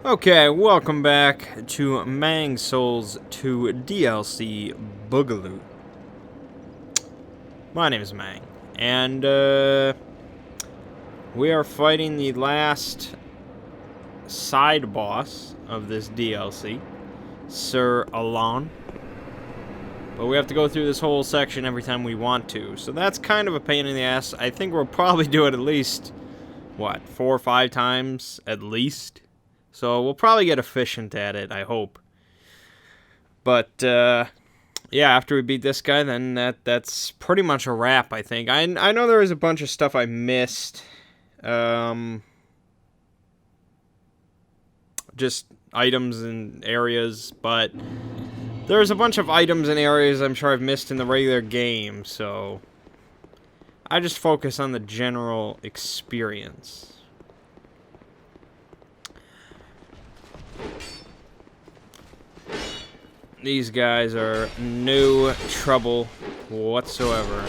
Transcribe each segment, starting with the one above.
Okay, welcome back to Mangg Souls 2 DLC Boogaloo. My name is Mangg, and we are fighting the last side boss of this DLC, Sir Alon. But we have to go through this whole section every time we want to, so that's kind of a pain in the ass. I think we'll probably do it at least, what, 4 or 5 times at least? So we'll probably get efficient at it, I hope. But, yeah, after we beat this guy, then that's pretty much a wrap, I think. I know there was a bunch of stuff I missed. Just items and areas, but there's a bunch of items and areas I'm sure I've missed in the regular game, so I just focus on the general experience. These guys are no trouble whatsoever.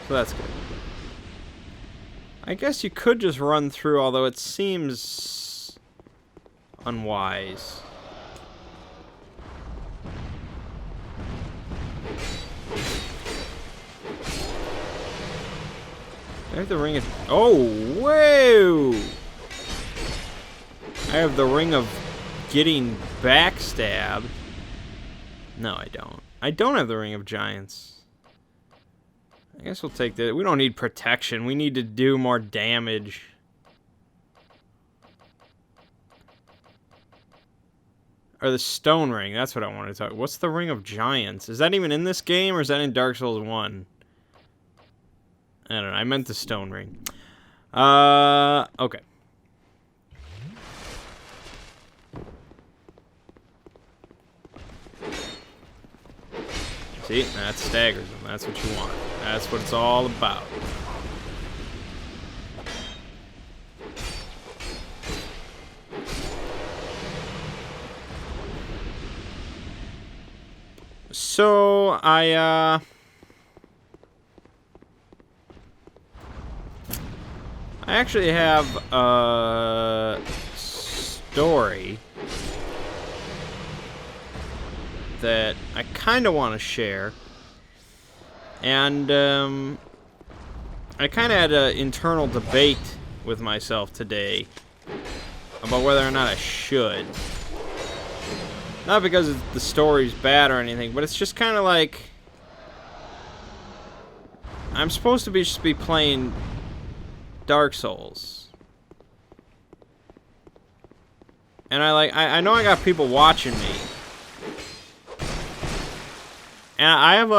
So that's good. I guess you could just run through, although it seems unwise. I have the ring of... Oh, whoa! I have the ring of getting backstabbed. No, I don't. I don't have the Ring of Giants. I guess we'll take the... We don't need protection. We need to do more damage. Or the Stone Ring. That's what I want to talk. What's the Ring of Giants? Is that even in this game, or is that in Dark Souls 1? I don't know. I meant the Stone Ring. Okay. See, that staggers them. That's what you want. That's what it's all about. So, I actually have a story that I kind of want to share, and I kind of had an internal debate with myself today about whether or not I should. Not because the story's bad or anything, but it's just kind of like I'm supposed to just be playing Dark Souls, and I know I got people watching me. And I have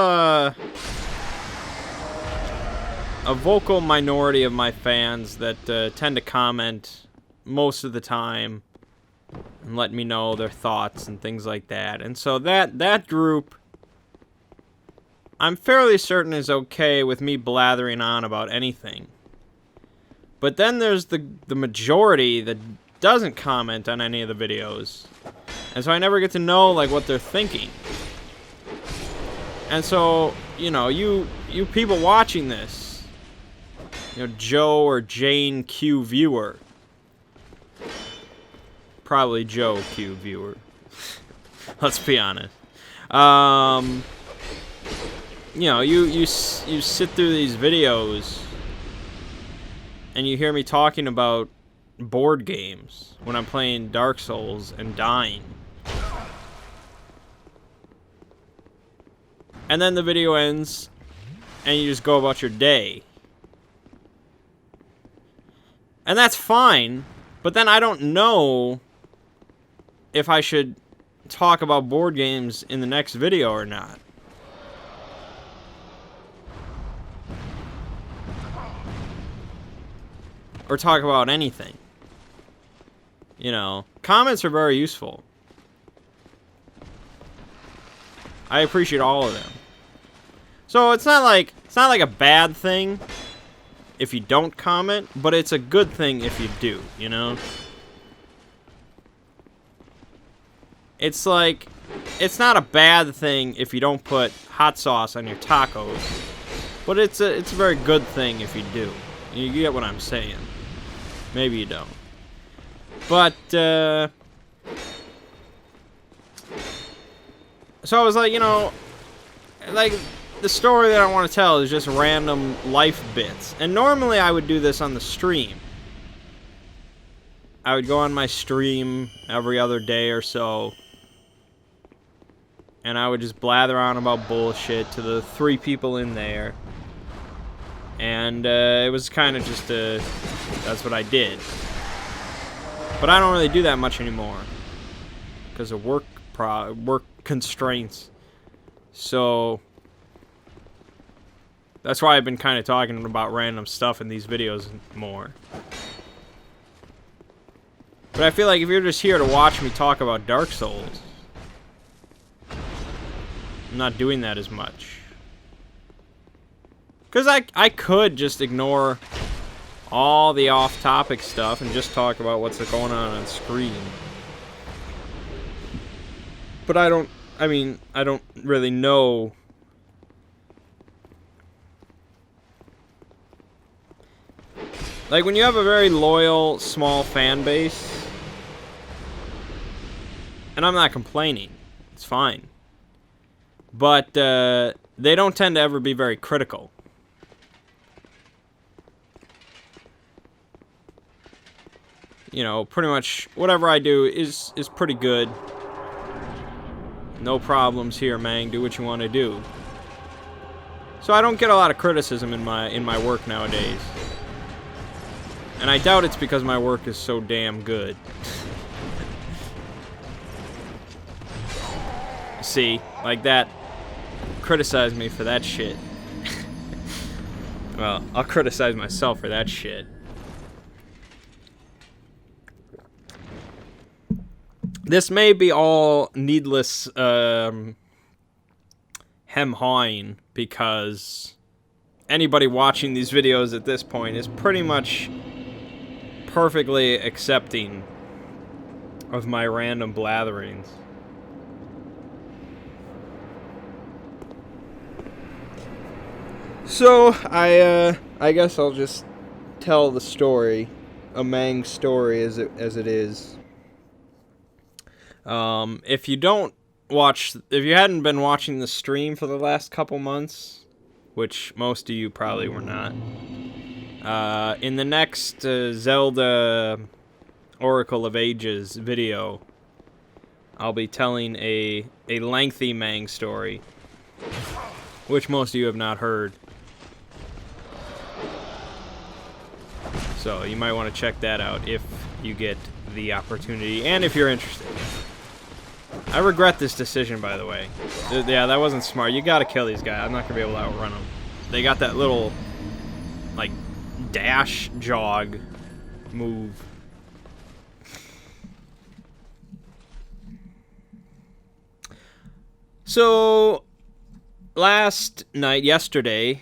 a vocal minority of my fans that tend to comment most of the time and let me know their thoughts and things like that. And so that group, I'm fairly certain is okay with me blathering on about anything. But then there's the majority that doesn't comment on any of the videos. And so I never get to know like what they're thinking. And so, you know, you people watching this, you know, Joe or Jane Q viewer, probably Joe Q viewer, let's be honest, you know, you sit through these videos and you hear me talking about board games when I'm playing Dark Souls and dying. And then the video ends, and you just go about your day. And that's fine, but then I don't know if I should talk about board games in the next video or not. Or talk about anything. You know, comments are very useful. I appreciate all of them. So it's not like a bad thing if you don't comment, but it's a good thing if you do, you know? It's like, it's not a bad thing if you don't put hot sauce on your tacos, but it's a very good thing if you do. You get what I'm saying. Maybe you don't. But, so I was like, you know, like, the story that I want to tell is just random life bits. And normally I would do this on the stream. I would go on my stream every other day or so, and I would just blather on about bullshit to the 3 people in there. And it was kind of just that's what I did. But I don't really do that much anymore because of work constraints. So that's why I've been kind of talking about random stuff in these videos more. But I feel like if you're just here to watch me talk about Dark Souls, I'm not doing that as much. Because I could just ignore all the off-topic stuff and just talk about what's going on screen. But I don't really know. Like, when you have a very loyal, small fan base, and I'm not complaining, it's fine, but they don't tend to ever be very critical. You know, pretty much whatever I do is pretty good. No problems here, Mangg. Do what you want to do. So I don't get a lot of criticism in my work nowadays. And I doubt it's because my work is so damn good. See, like that. Criticize me for that shit. Well, I'll criticize myself for that shit. This may be all needless hem-hawing, because anybody watching these videos at this point is pretty much perfectly accepting of my random blatherings. So, I guess I'll just tell the story, a Mangg story as it is. If you hadn't been watching the stream for the last couple months, which most of you probably were not, in the next Zelda Oracle of Ages video, I'll be telling a lengthy Mangg story, which most of you have not heard. So you might want to check that out if you get the opportunity, and if you're interested. I regret this decision, by the way. Yeah, that wasn't smart. You gotta kill these guys. I'm not gonna be able to outrun them. They got that little, like, dash jog move. So, last night, yesterday,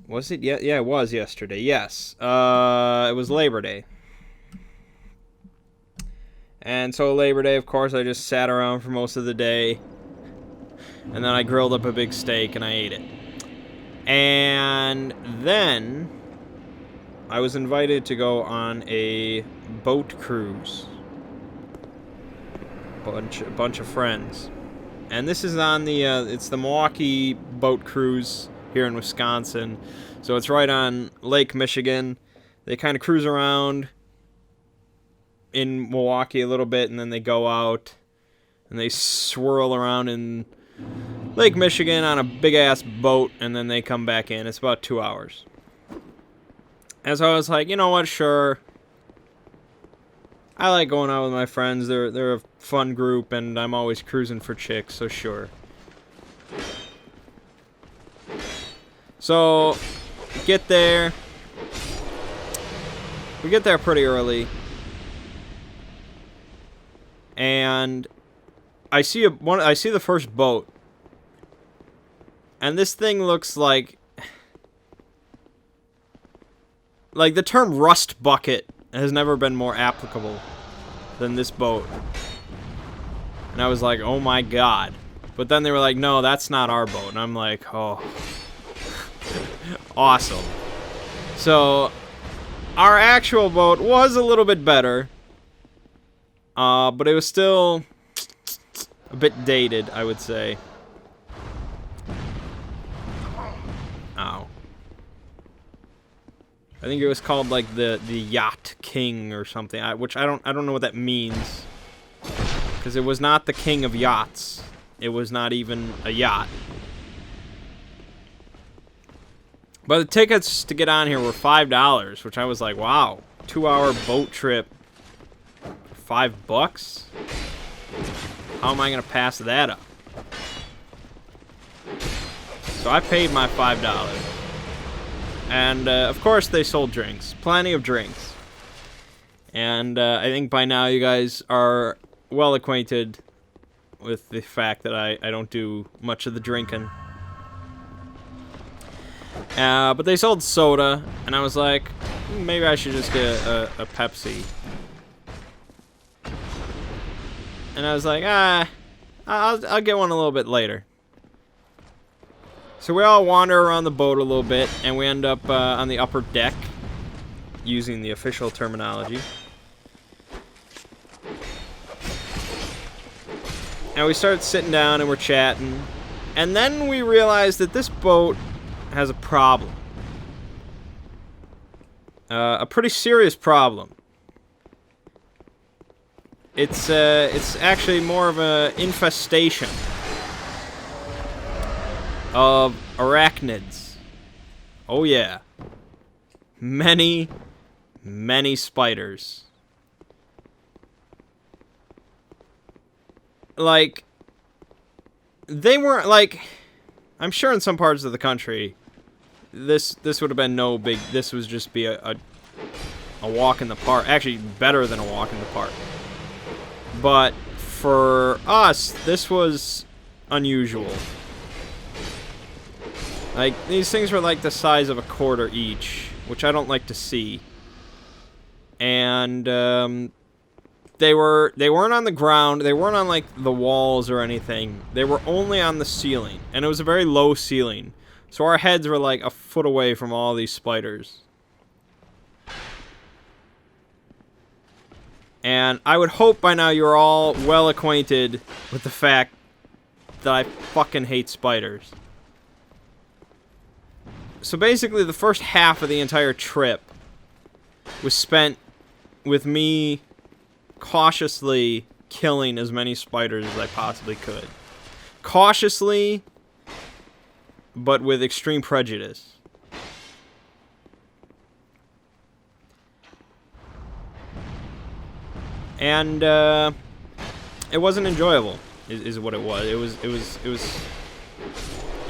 was it? Yeah, it was yesterday, yes. It was Labor Day. And so Labor Day, of course, I just sat around for most of the day. And then I grilled up a big steak and I ate it. And then I was invited to go on a boat cruise. Bunch of friends. And this is on the, it's the Milwaukee boat cruise here in Wisconsin. So it's right on Lake Michigan. They kind of cruise around in Milwaukee a little bit, and then they go out and they swirl around in Lake Michigan on a big-ass boat, and then they come back in. It's about 2 hours. And so I was like, you know what, sure. I like going out with my friends. They're a fun group, and I'm always cruising for chicks, so sure. So, get there. We get there pretty early. And I see the first boat. And this thing looks like the term rust bucket has never been more applicable than this boat. And I was like, oh my god. But then they were like, no, that's not our boat. And I'm like, oh. Awesome. So, our actual boat was a little bit better. But it was still a bit dated, I would say. Ow. I think it was called like the Yacht King or something, which I don't know what that means, because it was not the king of yachts. It was not even a yacht. But the tickets to get on here were $5, which I was like, wow, 2-hour boat trip, $5? How am I gonna pass that up? So I paid my $5. And, of course, they sold drinks. Plenty of drinks. And I think by now you guys are well acquainted with the fact that I don't do much of the drinking. But they sold soda, and I was like, maybe I should just get a Pepsi. And I was like, I'll get one a little bit later. So we all wander around the boat a little bit, and we end up on the upper deck, using the official terminology. And we start sitting down and we're chatting, and then we realize that this boat has a problem. A pretty serious problem. It's actually more of an infestation of arachnids. Oh yeah. Many, many spiders. Like, they weren't, like, I'm sure in some parts of the country, this would have been no big, this would just be a walk in the park. Actually, better than a walk in the park. But for us, this was unusual. Like, these things were like the size of a quarter each, which I don't like to see. And they weren't on the ground, they weren't on like the walls or anything. They were only on the ceiling, and it was a very low ceiling. So our heads were like a foot away from all these spiders. And I would hope by now you're all well acquainted with the fact that I fucking hate spiders. So basically the first half of the entire trip was spent with me cautiously killing as many spiders as I possibly could. Cautiously, but with extreme prejudice. And it wasn't enjoyable, is what it was. It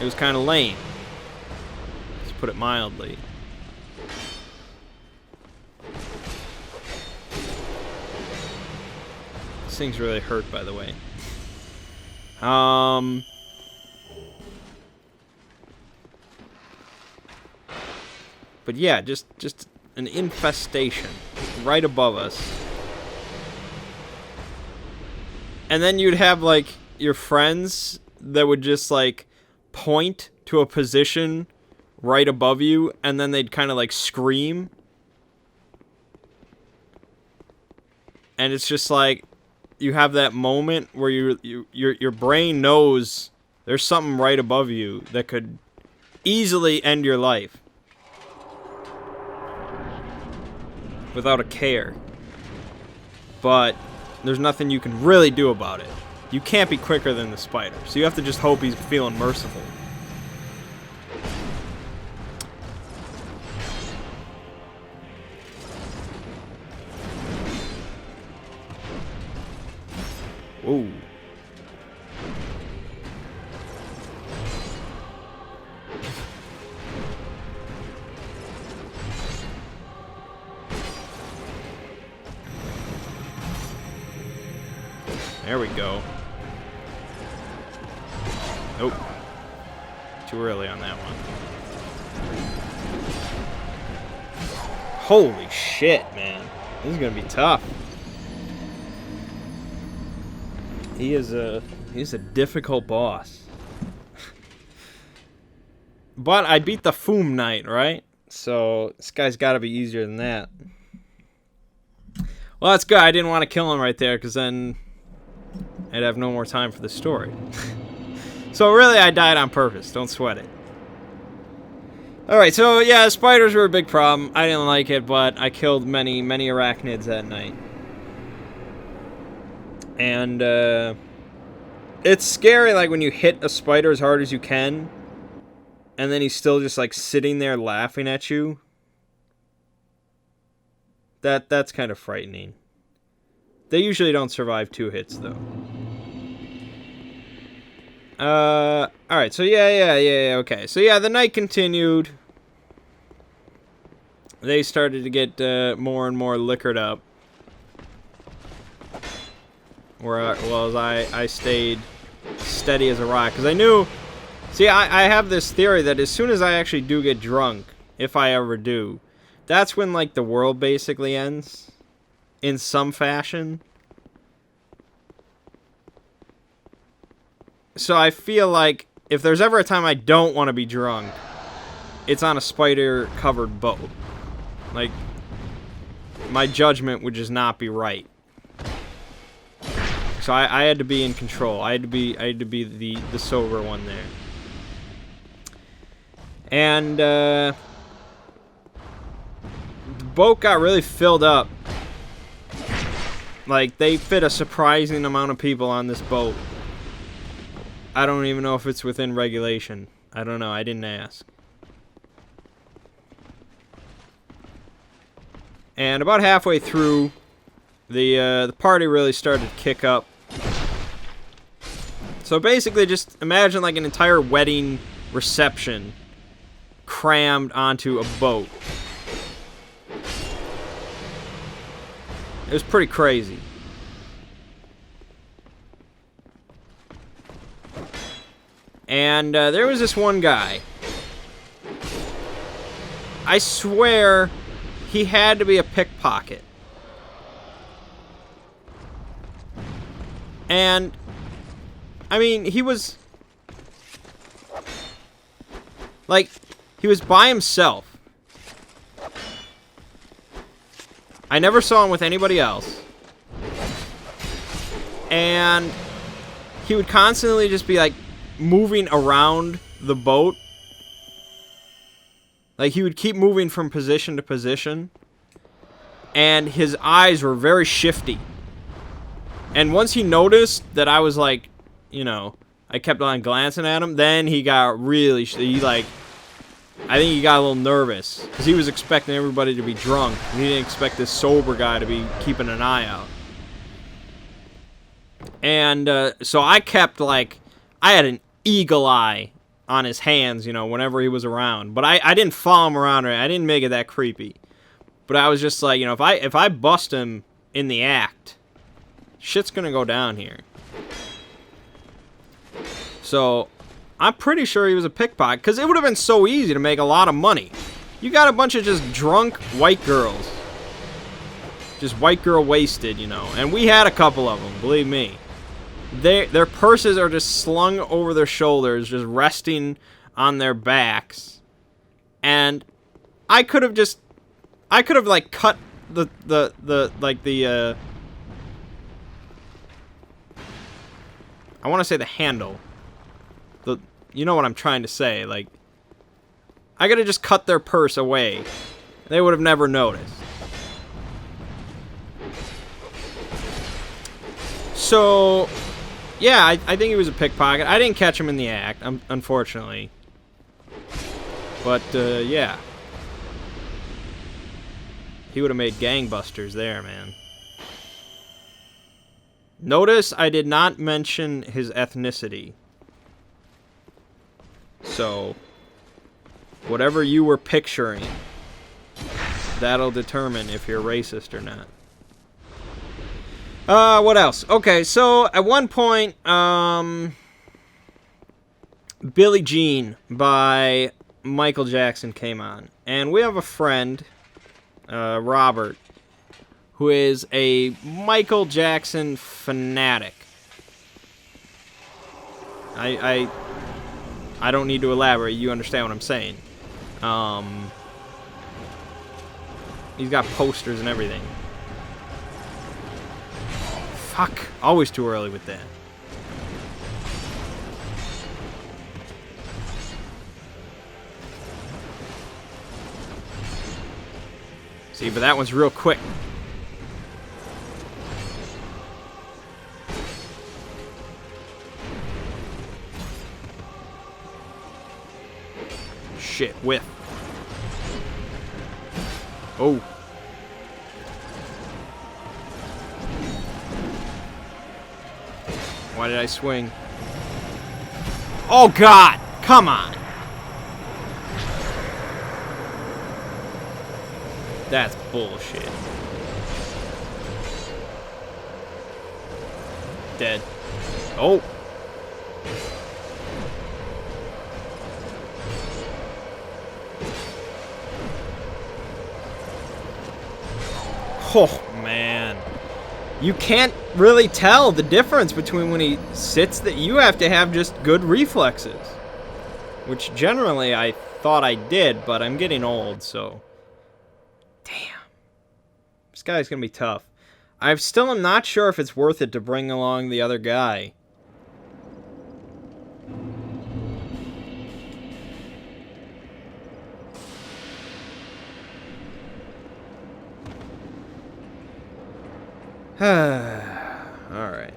was kind of lame, to put it mildly. This thing's really hurt, by the way. But yeah, just an infestation right above us. And then you'd have, like, your friends that would just, like, point to a position right above you, and then they'd kind of, like, scream. And it's just, like, you have that moment where your brain knows there's something right above you that could easily end your life. Without a care. But there's nothing you can really do about it. You can't be quicker than the spider, so you have to just hope he's feeling merciful. Ooh. There we go. Nope. Too early on that one. Holy shit, man. This is gonna be tough. He's a difficult boss. But I beat the Foom Knight, right? So this guy's gotta be easier than that. Well, that's good. I didn't want to kill him right there, because then I'd have no more time for the story. So really, I died on purpose. Don't sweat it. Alright, so yeah, spiders were a big problem. I didn't like it, but I killed many, many arachnids that night. And, it's scary, like, when you hit a spider as hard as you can, and then he's still just, like, sitting there laughing at you. That's kind of frightening. They usually don't survive 2 hits, though. Alright, so yeah, okay. So yeah, the night continued. They started to get, more and more liquored up. Whereas I stayed steady as a rock. Because I knew... See, I have this theory that as soon as I actually do get drunk, if I ever do, that's when, like, the world basically ends. In some fashion. So I feel like if there's ever a time I don't want to be drunk, it's on a spider-covered boat. Like, my judgment would just not be right. So I had to be in control. I had to be the sober one there. And the boat got really filled up. Like, they fit a surprising amount of people on this boat. I don't even know if it's within regulation. I don't know. I didn't ask. And about halfway through, the party really started to kick up. So basically, just imagine like an entire wedding reception crammed onto a boat. It was pretty crazy. And there was this one guy. I swear he had to be a pickpocket. And, I mean, he was... like, he was by himself. I never saw him with anybody else. And he would constantly just be, like, moving around the boat. Like, he would keep moving from position to position. And his eyes were very shifty. And once he noticed that I was, like, you know, I kept on glancing at him, then he got really... I think he got a little nervous. Because he was expecting everybody to be drunk. And he didn't expect this sober guy to be keeping an eye out. And, so I kept, like... I had an eagle eye on his hands, you know, whenever he was around. But I didn't follow him around, or I didn't make it that creepy. But I was just like, you know, if I bust him in the act, shit's gonna go down here. So, I'm pretty sure he was a pickpocket, because it would have been so easy to make a lot of money. You got a bunch of just drunk white girls. Just white girl wasted, you know. And we had a couple of them, believe me. Their purses are just slung over their shoulders, just resting on their backs. And I could have like cut the I want to say the handle. You know what I'm trying to say, like, I could have just cut their purse away. They would have never noticed. So, yeah, I think he was a pickpocket. I didn't catch him in the act, unfortunately. But, yeah. He would have made gangbusters there, man. Notice I did not mention his ethnicity. So, whatever you were picturing, that'll determine if you're racist or not. What else? Okay, so at one point, Billie Jean by Michael Jackson came on. And we have a friend, Robert, who is a Michael Jackson fanatic. I don't need to elaborate. You understand what I'm saying. He's got posters and everything. Fuck. Always too early with that. See, but that one's real quick. Shit, whiff. Oh. Why did I swing? Oh, God! Come on! That's bullshit. Dead. Oh! Oh, man. You can't really tell the difference between when he sits that you have to have just good reflexes. Which generally I thought I did, but I'm getting old, so... Damn. This guy's gonna be tough. I still am not sure if it's worth it to bring along the other guy. Alright.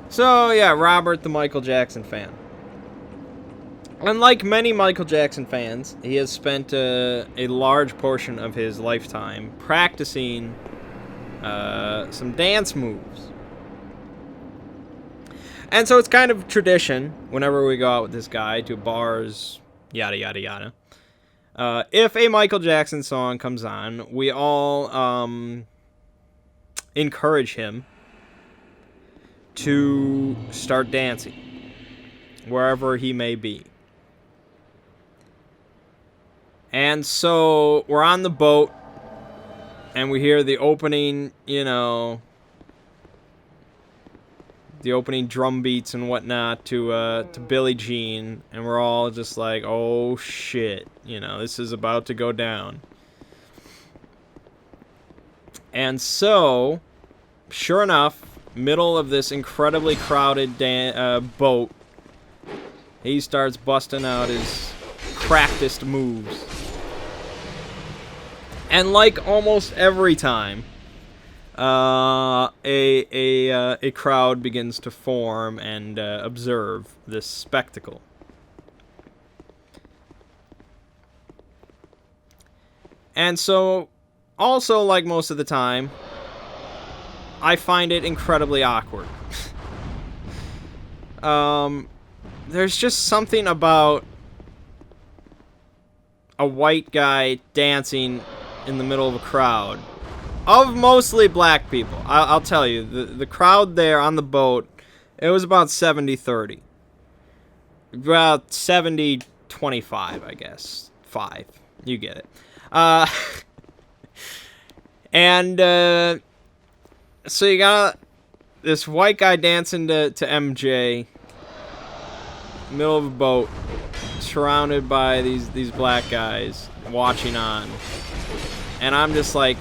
So, yeah, Robert, the Michael Jackson fan. Unlike many Michael Jackson fans, he has spent a large portion of his lifetime practicing some dance moves. And so it's kind of tradition, whenever we go out with this guy to bars, yada, yada, yada. If a Michael Jackson song comes on, we all encourage him to start dancing, wherever he may be. And so we're on the boat, and we hear the opening, you know, the opening drum beats and whatnot to Billie Jean, and we're all just like, oh shit, you know, this is about to go down. And so, sure enough, middle of this incredibly crowded boat, he starts busting out his practiced moves. And like almost every time, a crowd begins to form and observe this spectacle. And so, also like most of the time, I find it incredibly awkward. There's just something about a white guy dancing in the middle of a crowd of mostly black people. I'll tell you, the crowd there on the boat, it was about 70-30. About 70-25, I guess. 5. You get it. So you got this white guy dancing to MJ, middle of a boat, surrounded by these black guys watching on. And I'm just like,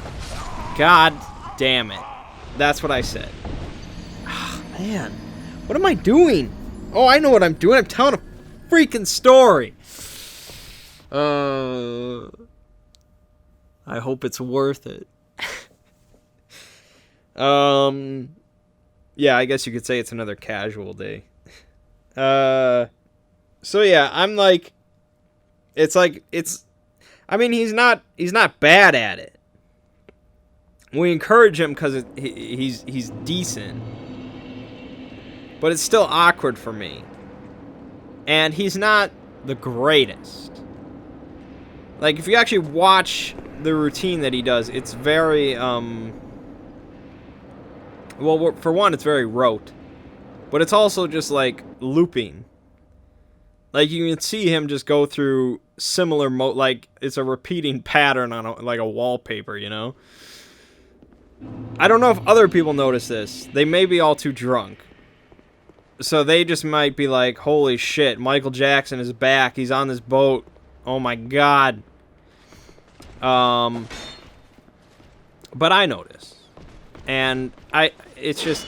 God damn it. That's what I said. Oh, man. What am I doing? Oh, I know what I'm doing. I'm telling a freaking story. I hope it's worth it. Yeah, I guess you could say it's another casual day. So yeah, I'm like, I mean, he's not bad at it. We encourage him because he's decent. But it's still awkward for me. And he's not the greatest. Like, if you actually watch the routine that he does, it's very, well, for one, it's very rote. But it's also just, like, looping. Like, you can see him just go through similar like, it's a repeating pattern on, like, a wallpaper, you know? I don't know if other people notice this. They may be all too drunk. So they just might be like, holy shit, Michael Jackson is back. He's on this boat. Oh my god. But I notice. And it's just,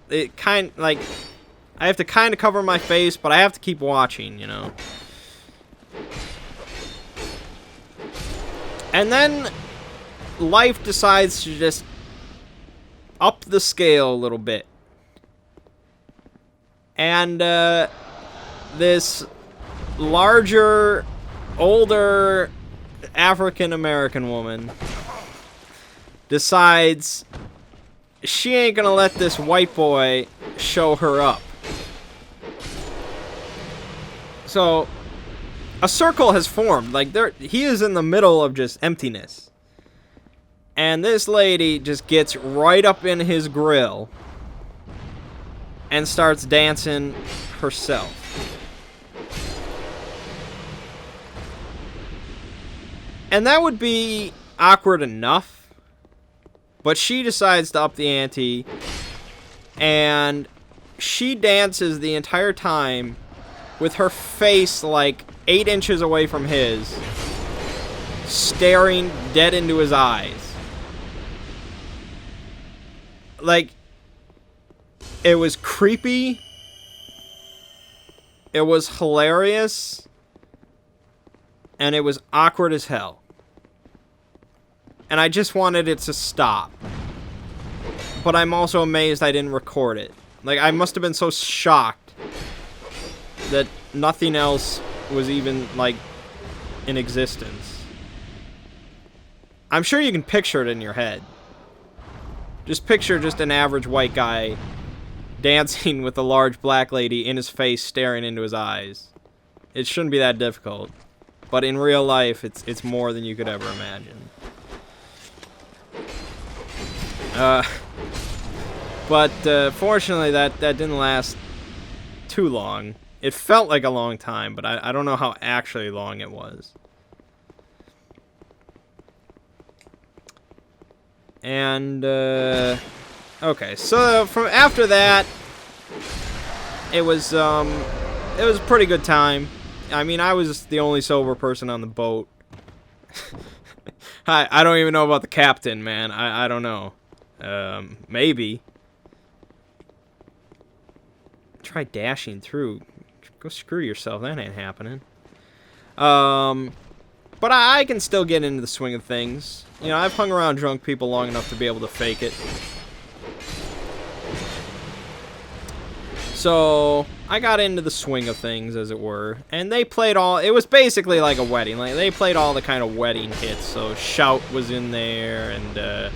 it kind, like, I have to kind of cover my face, but I have to keep watching, you know. And then life decides to just up the scale a little bit. And this larger, older African-American woman decides she ain't gonna let this white boy show her up. So a circle has formed. Like, he is in the middle of just emptiness. And this lady just gets right up in his grill and starts dancing herself. And that would be awkward enough, but she decides to up the ante, and she dances the entire time with her face like 8 inches away from his, staring dead into his eyes. Like, it was creepy, it was hilarious, and it was awkward as hell. And I just wanted it to stop. But I'm also amazed I didn't record it. Like, I must have been so shocked that nothing else was even, like, in existence. I'm sure you can picture it in your head. Just picture just an average white guy dancing with a large black lady in his face, staring into his eyes. It shouldn't be that difficult. But in real life, it's more than you could ever imagine. But fortunately, that didn't last too long. It felt like a long time, but I don't know how actually long it was. And, okay, so from after that, it was a pretty good time. I mean, I was the only sober person on the boat. I don't even know about the captain, man. I don't know. Maybe. Try dashing through. Go screw yourself. That ain't happening. But I can still get into the swing of things. You know, I've hung around drunk people long enough to be able to fake it. So, I got into the swing of things, as it were. And they played all... It was basically like a wedding. Like, they played all the kind of wedding hits. So, Shout was in there, and,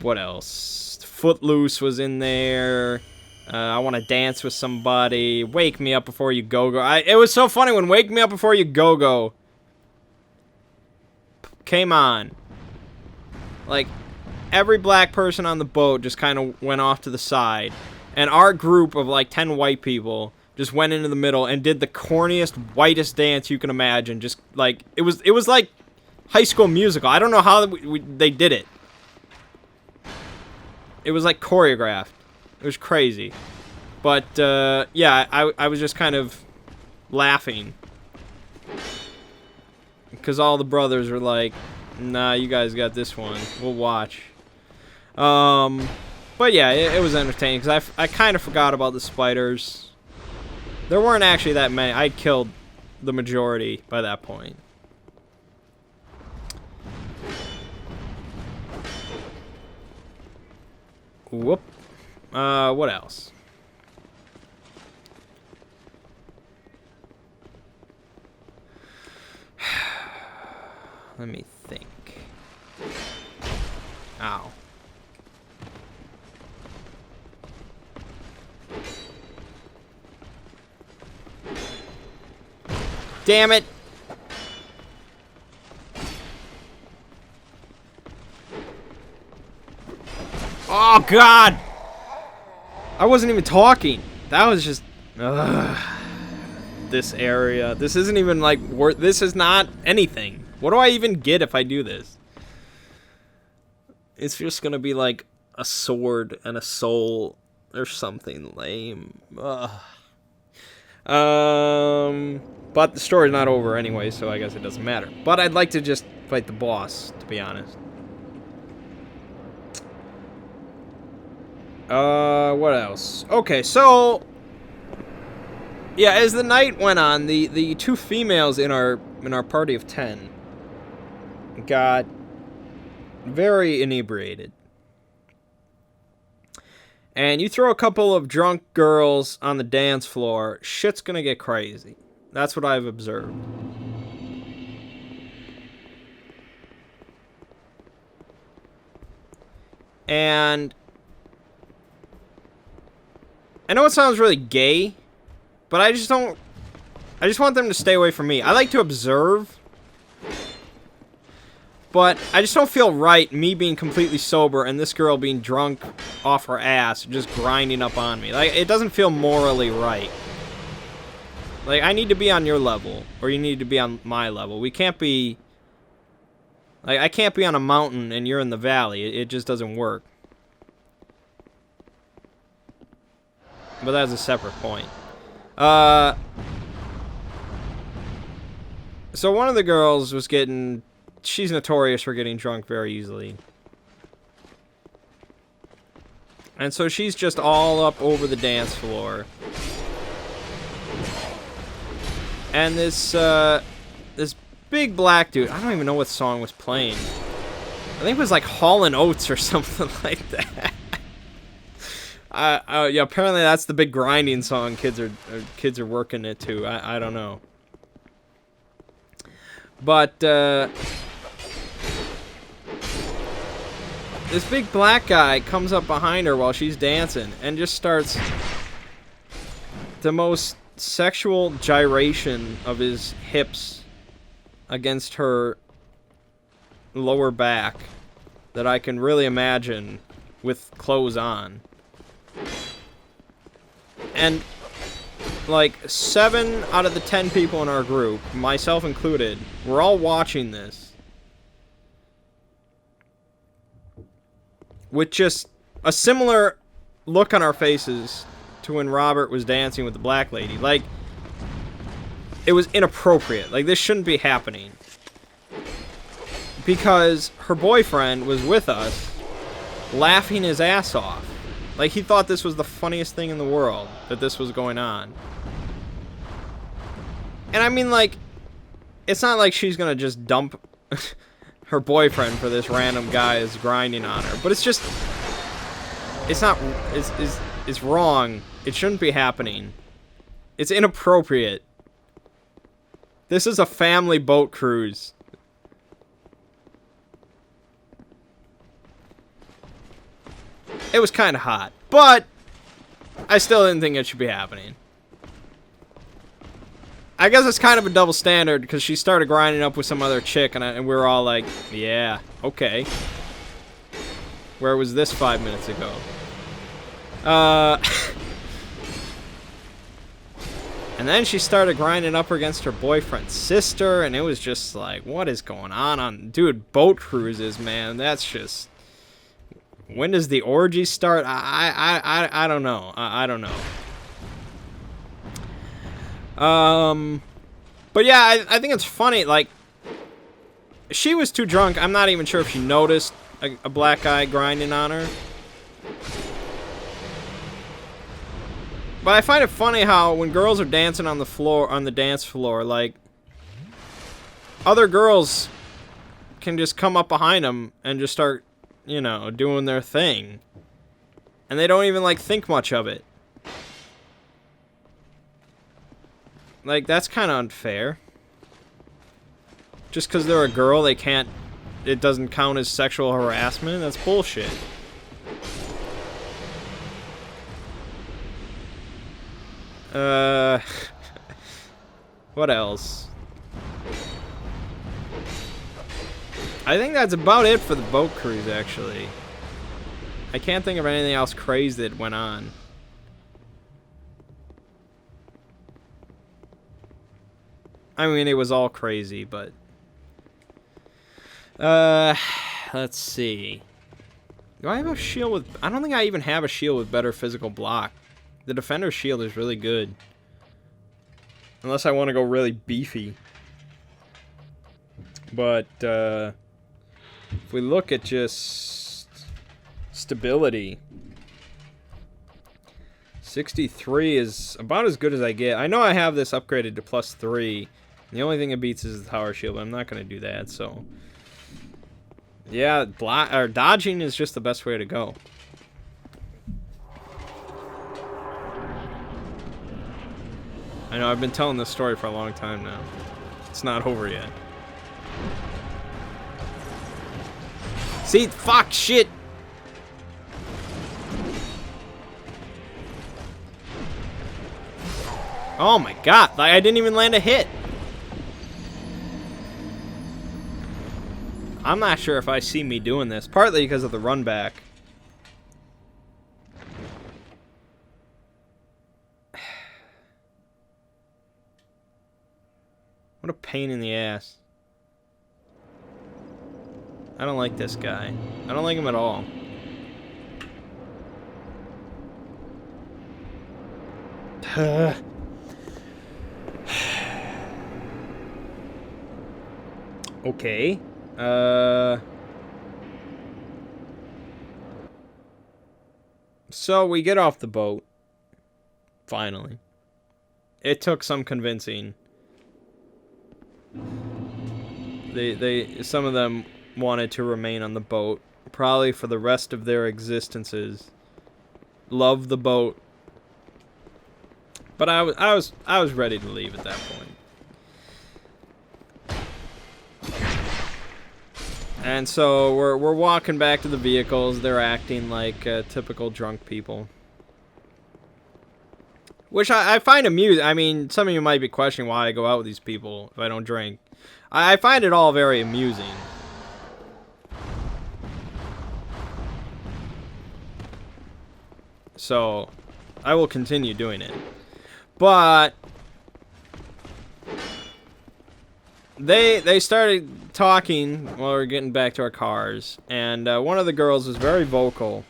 what else? Footloose was in there. I Want to Dance with Somebody. Wake Me Up Before You Go-Go. It was so funny when Wake Me Up Before You Go-Go came on. Like, every black person on the boat just kind of went off to the side. And our group of like 10 white people just went into the middle and did the corniest, whitest dance you can imagine. Just like, it was like High School Musical. I don't know how they did it. It was like choreographed. It was crazy. But, yeah, I was just kind of laughing. Because all the brothers were like, nah, you guys got this one. We'll watch. But yeah, it was entertaining. Because I kind of forgot about the spiders. There weren't actually that many. I killed the majority by that point. Whoop. What else? Let me think. Ow. Damn it! Oh, God! I wasn't even talking. That was just... this area. This isn't even, like, worth... This is not anything. What do I even get if I do this? It's just gonna be, like, a sword and a soul or something lame. Ugh. But the story's not over anyway, so I guess it doesn't matter. But I'd like to just fight the boss, to be honest. What else? Okay, so yeah, as the night went on, the two females in our party of 10 got very inebriated. And you throw a couple of drunk girls on the dance floor, shit's gonna get crazy. That's what I've observed. And I know it sounds really gay, but I just want them to stay away from me. I like to observe, but I just don't feel right me being completely sober and this girl being drunk off her ass, just grinding up on me. Like, it doesn't feel morally right. Like, I need to be on your level, or you need to be on my level. We can't be... Like, I can't be on a mountain and you're in the valley. It just doesn't work. But that's a separate point. So one of the girls was getting... She's notorious for getting drunk very easily. And so she's just all up over the dance floor. And this big black dude, I don't even know what song was playing. I think it was like Hall & Oates or something like that. Yeah, apparently that's the big grinding song kids are working it to. I don't know. But this big black guy comes up behind her while she's dancing and just starts the most sexual gyration of his hips against her lower back that I can really imagine with clothes on. And like 7 out of the 10 people in our group, myself included, we're all watching this with just a similar look on our faces to when Robert was dancing with the black lady. Like, it was inappropriate. Like, this shouldn't be happening. Because her boyfriend was with us, laughing his ass off. Like, he thought this was the funniest thing in the world, that this was going on. And I mean, like, it's not like she's gonna just dump her boyfriend for this random guy who's grinding on her. But it's just... It's not... It's wrong. It shouldn't be happening. It's inappropriate. This is a family boat cruise. It was kind of hot, but I still didn't think it should be happening. I guess it's kind of a double standard because she started grinding up with some other chick and we were all like, yeah, okay. Where was this 5 minutes ago? And then she started grinding up against her boyfriend's sister, and it was just like, what is going on? Dude, boat cruises, man, that's just... When does the orgy start? I don't know. I don't know. But yeah, I think it's funny, like, she was too drunk. I'm not even sure if she noticed a black guy grinding on her. But I find it funny how when girls are dancing on the floor, on the dance floor, like, other girls can just come up behind them and just start, you know, doing their thing. And they don't even, like, think much of it. Like, that's kind of unfair. Just because they're a girl, they can't... It doesn't count as sexual harassment? That's bullshit. What else? I think that's about it for the boat cruise, actually. I can't think of anything else crazy that went on. I mean, it was all crazy, but... let's see. Do I have a shield with... I don't think I even have a shield with better physical block. The Defender's shield is really good. Unless I want to go really beefy. But, if we look at just... stability... 63 is about as good as I get. I know I have this upgraded to +3. The only thing it beats is the tower shield, but I'm not going to do that, so... Yeah, dodging is just the best way to go. I know, I've been telling this story for a long time now. It's not over yet. See? Fuck! Shit! Oh my god! Like, I didn't even land a hit! I'm not sure if I see me doing this, partly because of the run back. What a pain in the ass. I don't like this guy. I don't like him at all. Okay. So we get off the boat. Finally. It took some convincing. Some of them wanted to remain on the boat, probably for the rest of their existences. Love the boat. But I was ready to leave at that point. And so we're walking back to the vehicles. They're acting like typical drunk people. Which I find amusing. I mean, some of you might be questioning why I go out with these people if I don't drink. I find it all very amusing. So, I will continue doing it. But they started talking while we were getting back to our cars, and one of the girls was very vocal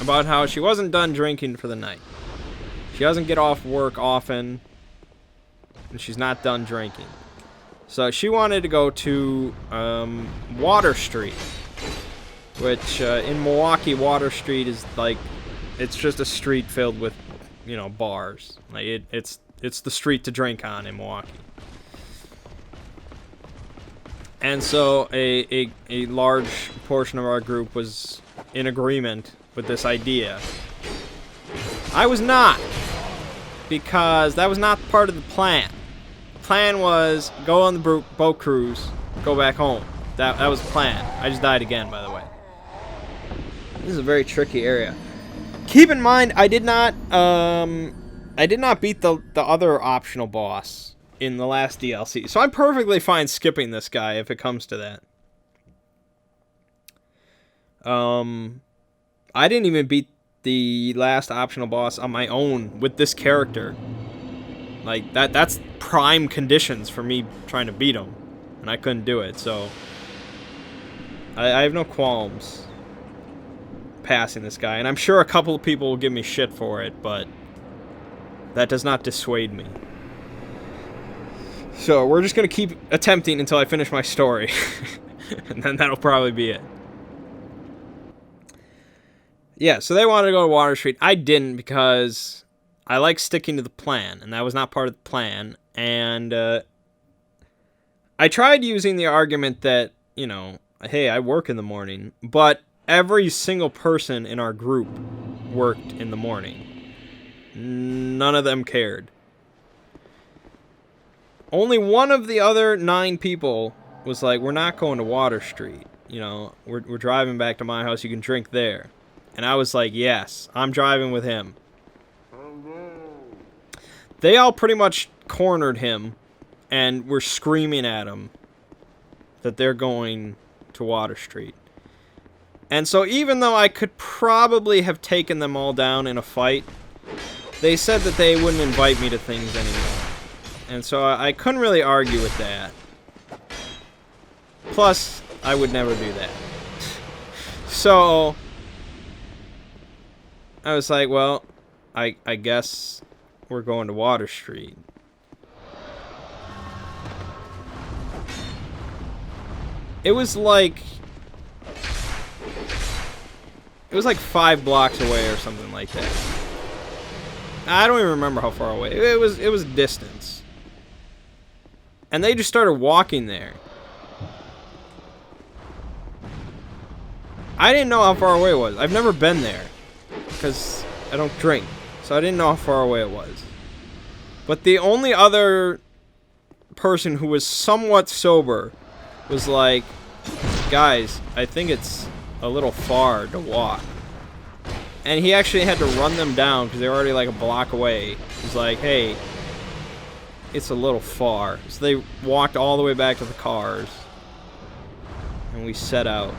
about how she wasn't done drinking for the night. She doesn't get off work often, and she's not done drinking. So she wanted to go to Water Street, which in Milwaukee, Water Street is like, it's just a street filled with, you know, bars. Like it's the street to drink on in Milwaukee. And so a large portion of our group was in agreement with this idea. I was not, because that was not part of the plan. The plan was go on the boat cruise, go back home. That was the plan. I just died again, by the way. This is a very tricky area. Keep in mind, I did not beat the other optional boss in the last DLC, so I'm perfectly fine skipping this guy if it comes to that. I didn't even beat the last optional boss on my own with this character. Like, that's prime conditions for me trying to beat him, and I couldn't do it, so I have no qualms passing this guy, and I'm sure a couple of people will give me shit for it, but that does not dissuade me. So we're just gonna keep attempting until I finish my story, and then that'll probably be it. Yeah, so they wanted to go to Water Street. I didn't, because I like sticking to the plan, and that was not part of the plan. And I tried using the argument that, you know, hey, I work in the morning, but every single person in our group worked in the morning. None of them cared. Only one of the other 9 people was like, we're not going to Water Street. You know, we're driving back to my house. You can drink there. And I was like, yes, I'm driving with him. They all pretty much cornered him and were screaming at him that they're going to Water Street. And so even though I could probably have taken them all down in a fight, they said that they wouldn't invite me to things anymore. And so I couldn't really argue with that. Plus, I would never do that. So I was like, well, I guess we're going to Water Street. It was like 5 blocks away or something like that. I don't even remember how far away. It was distance. And they just started walking there. I didn't know how far away it was. I've never been there. Because I don't drink. So I didn't know how far away it was. But the only other person who was somewhat sober was like, guys, I think it's a little far to walk. And he actually had to run them down because they were already like a block away. He's like, hey, it's a little far. So they walked all the way back to the cars. And we set out.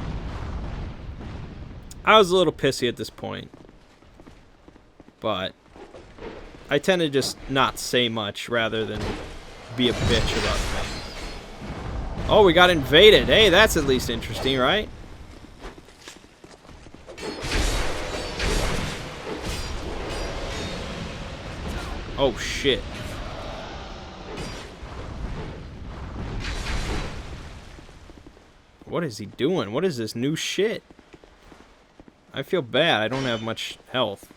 I was a little pissy at this point. But I tend to just not say much rather than be a bitch about things. Oh, we got invaded. Hey, that's at least interesting, right? Oh, shit. What is he doing? What is this new shit? I feel bad. I don't have much health.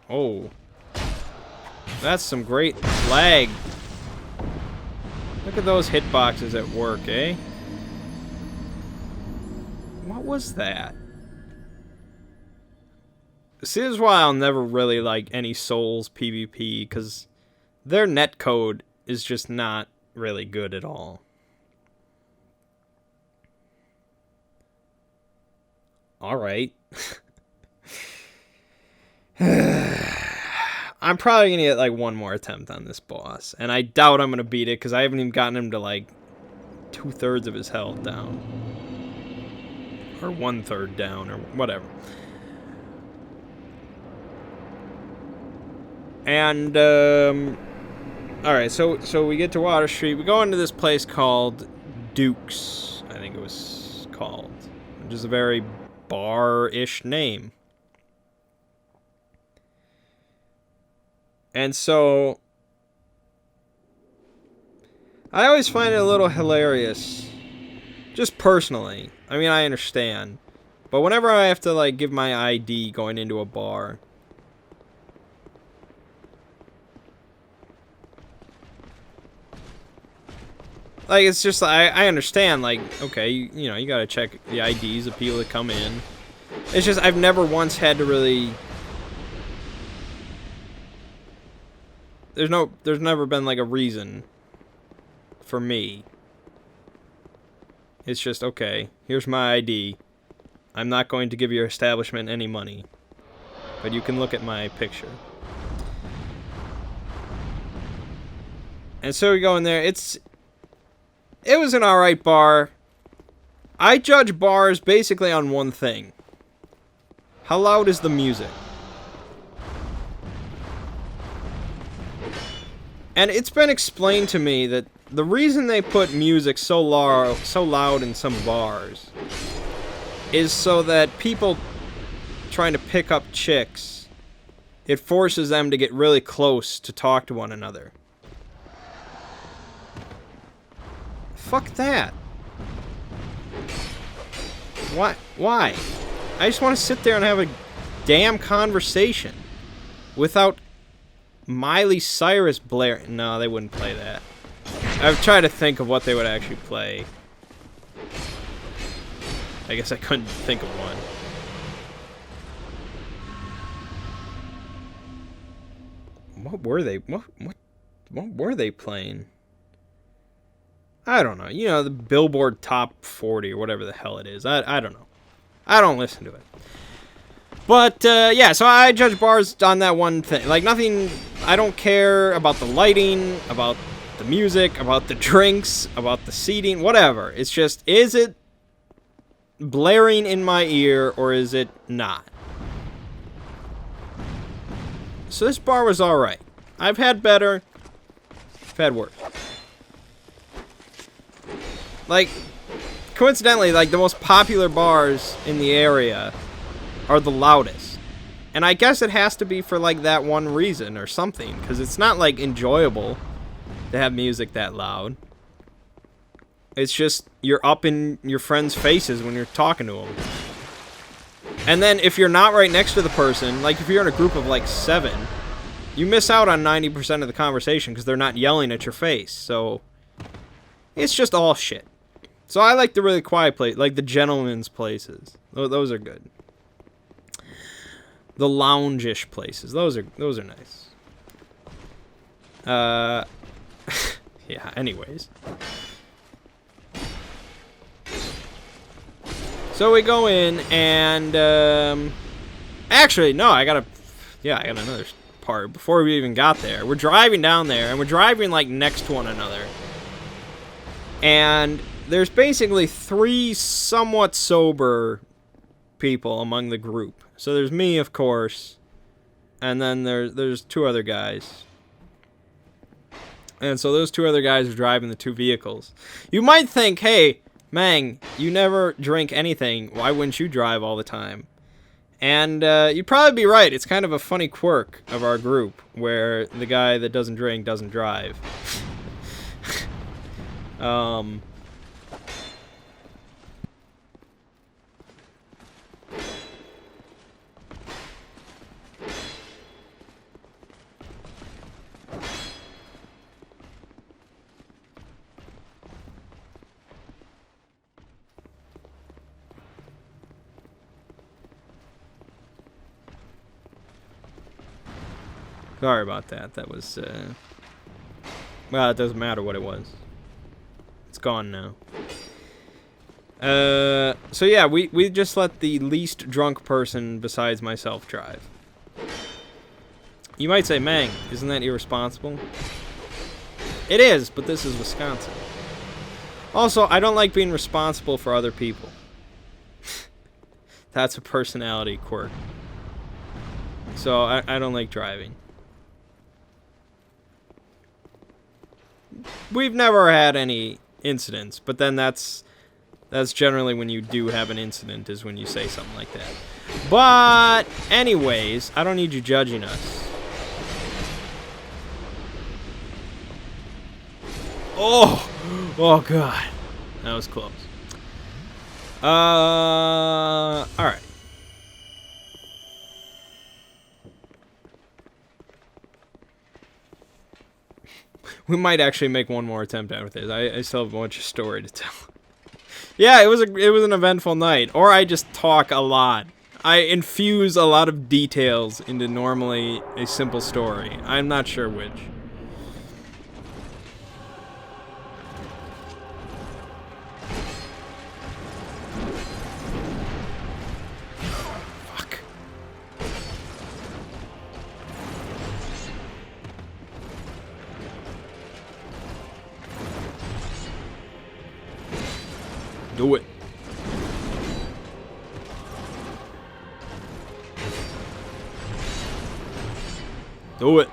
Oh. That's some great lag. Look at those hitboxes at work, eh? What was that? See, this is why I'll never really like any Souls PvP, because their netcode is just not really good at all. Alright. I'm probably gonna get like one more attempt on this boss, and I doubt I'm gonna beat it because I haven't even gotten him to like 2/3 of his health down, or 1/3 down, or whatever. And all right, so we get to Water Street. We go into this place called Duke's, I think it was called, which is a very bar-ish name. And so, I always find it a little hilarious, just personally. I mean, I understand, but whenever I have to, like, give my ID going into a bar, like, it's just, I understand, like, okay, you know, you gotta check the IDs of people that come in. It's just, I've never once had to really... There's never been, like, a reason for me. It's just, okay, here's my ID. I'm not going to give your establishment any money. But you can look at my picture. And so we go in there. It was an alright bar. I judge bars basically on one thing. How loud is the music? And it's been explained to me that the reason they put music so loud in some bars is so that people trying to pick up chicks, it forces them to get really close to talk to one another. Fuck that. Why? Why? I just want to sit there and have a damn conversation without Miley Cyrus blaring. No, they wouldn't play that. I've tried to think of what they would actually play. I guess I couldn't think of one. What were they? What were they playing? I don't know. You know, the Billboard Top 40 or whatever the hell it is. I don't know. I don't listen to it. But, yeah, so I judge bars on that one thing. Like, nothing... I don't care about the lighting, about the music, about the drinks, about the seating, whatever. It's just, is it blaring in my ear or is it not? So this bar was alright. I've had better. I've had worse. Like, coincidentally, like, the most popular bars in the area are the loudest. And I guess it has to be for, like, that one reason or something. Because it's not, like, enjoyable to have music that loud. It's just, you're up in your friends' faces when you're talking to them. And then if you're not right next to the person, like if you're in a group of like 7, you miss out on 90% of the conversation because they're not yelling at your face. So it's just all shit. So I like the really quiet place, like the gentleman's places. Those are good. The lounge-ish places. Those are nice. Yeah, anyways. So we go in and actually no, I got another part before we even got there. We're driving down there and we're driving like next to one another. And there's basically 3 somewhat sober people among the group. So there's me, of course, and then there's 2 other guys. And so those 2 other guys are driving the 2 vehicles. You might think, hey, Mangg, you never drink anything. Why wouldn't you drive all the time? And you'd probably be right. It's kind of a funny quirk of our group where the guy that doesn't drink doesn't drive. Sorry about that. That was, well, it doesn't matter what it was. It's gone now. So yeah, we just let the least drunk person besides myself drive. You might say, Mangg, isn't that irresponsible? It is, but this is Wisconsin. Also, I don't like being responsible for other people. That's a personality quirk. So I don't like driving. We've never had any incidents, but then that's generally when you do have an incident is when you say something like that. But anyways, I don't need you judging us. Oh god, that was close. All right. We might actually make one more attempt at this. I still have a bunch of story to tell. Yeah, it was an eventful night. Or I just talk a lot. I infuse a lot of details into normally a simple story. I'm not sure which. Fuck. Do it. Do it.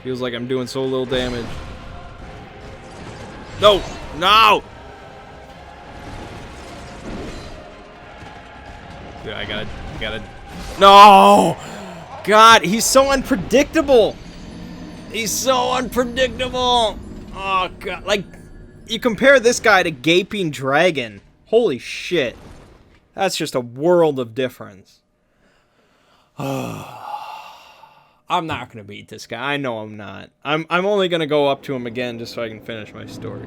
Feels like I'm doing so little damage. No! No! Dude, I gotta... No! God, he's so unpredictable! He's so unpredictable! Oh, God. Like, you compare this guy to Gaping Dragon. Holy shit. That's just a world of difference. I'm not gonna beat this guy. I know I'm not. I'm only gonna go up to him again just so I can finish my story.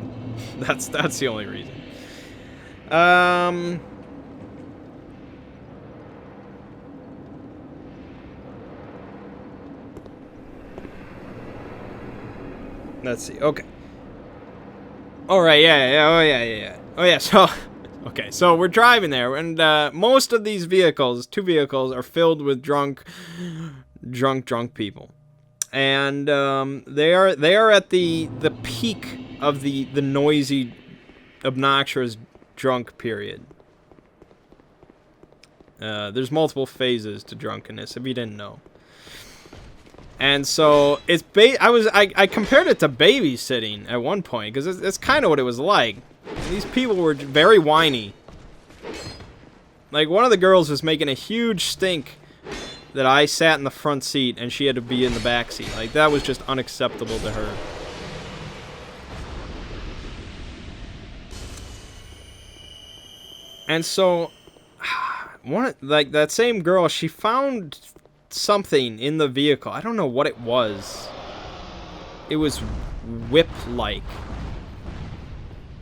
That's the only reason. Let's see. Okay. All right. Yeah. Oh yeah. So. Okay, so we're driving there, and most of these vehicles, 2 vehicles, are filled with drunk people, and they are at the peak of the noisy, obnoxious drunk period. There's multiple phases to drunkenness, if you didn't know. And so it's I compared it to babysitting at one point because it's kind of what it was like. These people were very whiny. Like, one of the girls was making a huge stink that I sat in the front seat and she had to be in the back seat. Like, that was just unacceptable to her. And so, like that same girl, she found something in the vehicle. I don't know what it was. It was whip-like.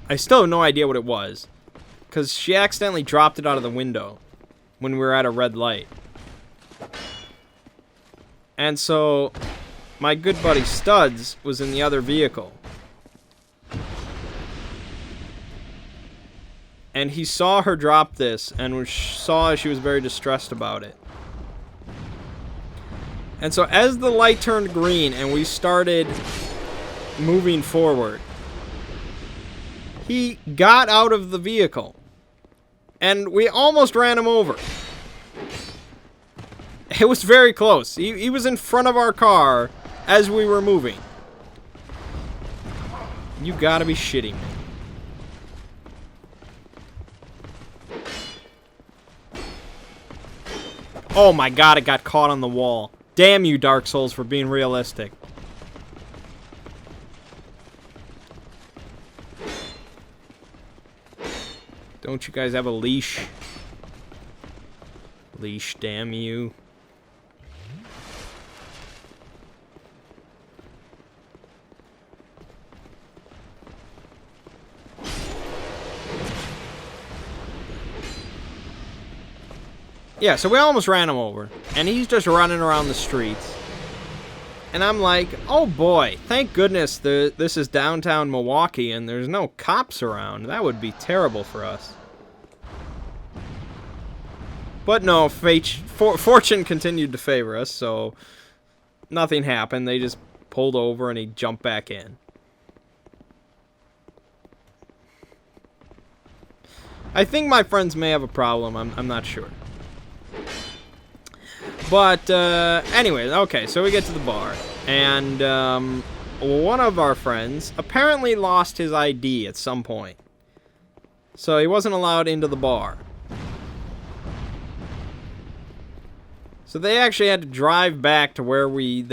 I still have no idea what it was, because she accidentally dropped it out of the window when we were at a red light. And so, my good buddy Studs was in the other vehicle. And he saw her drop this, and saw she was very distressed about it. And so as the light turned green and we started moving forward, he got out of the vehicle. And we almost ran him over. It was very close. He was in front of our car as we were moving. You gotta be shitting me. Oh my god, it got caught on the wall. Damn you, Dark Souls, for being realistic. Don't you guys have a leash? Leash, damn you. Yeah, so we almost ran him over. And he's just running around the streets. And I'm like, oh boy, thank goodness this is downtown Milwaukee and there's no cops around. That would be terrible for us. But no, fortune continued to favor us, so nothing happened. They just pulled over and he jumped back in. I think my friends may have a problem. I'm not sure. But, anyway, okay, so we get to the bar, and, one of our friends apparently lost his ID at some point. So he wasn't allowed into the bar. So they actually had to drive back to where we